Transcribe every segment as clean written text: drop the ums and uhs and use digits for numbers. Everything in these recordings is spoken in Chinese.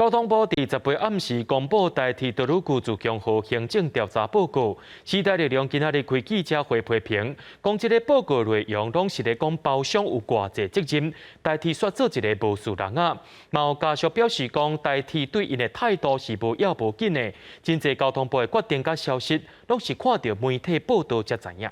交通部伫10月暗时公布台铁道路局自强号行政调查报告，时代力量今仔日开记者会批评，讲这个报告内容拢是咧讲包厢有偌济责任，台铁煞做一个无事人啊。嘛有家属表示讲，台铁对因的态度是无要无紧的，真侪交通部的决定甲消息，拢是看到媒体报道才知影。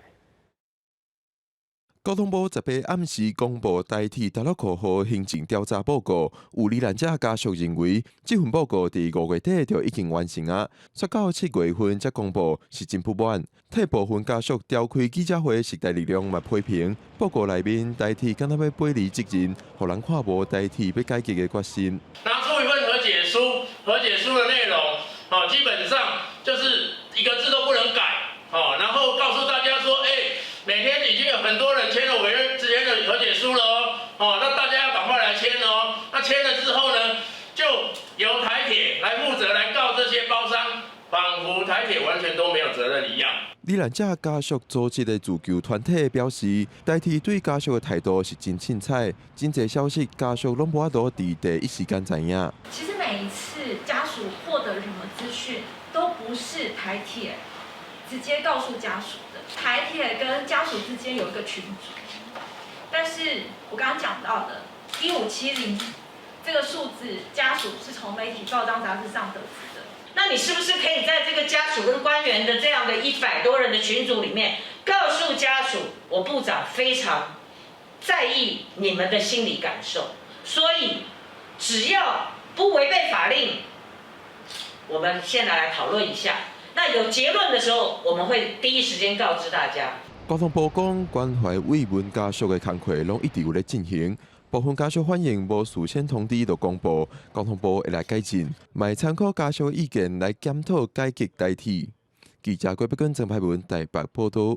交通部10月暗时公布台铁达洛克号行政调查报告，有罹难者家属认为，这份报告伫5月底就已经完成啊，却到7月份才公布，是真不满。替部分家属召开记者会，时代力量嘛批评报告内面台铁敢若要背离责任，互人看无台铁要改革的决心。拿出一份和解书，和解书的内容，基本上就是一个字都不能改，然后告诉大家说，每天已经有很多人签了委任之间的和解书了那大家要赶快来签哦。那签了之后呢，就由台铁来负责来告这些包商，仿佛台铁完全都没有责任一样。罹难者家属组织的自救团体表示，台铁对家属的态度是真凊彩，真侪消息家属拢无法度伫第一时间知影。其实每一次家属获得什么资讯，都不是台铁直接告诉家属的。台铁跟家属之间有一个群组，但是我刚刚讲到的1570这个数字，家属是从媒体报章杂志上得知的。那你是不是可以在这个家属跟官员的这样的100多人的群组里面，告诉家属，我部长非常在意你们的心理感受，所以只要不违背法令，我们现在来讨论一下。那有结论的时候，我们会第一时间告知大家。交通部讲，关怀慰问家属的工作拢一直有咧进行。部分家属反映无事先通知就公布，交通部会来改进，卖参考家属的意见来检讨改革台铁。记者郭北根、郑派文台北报道。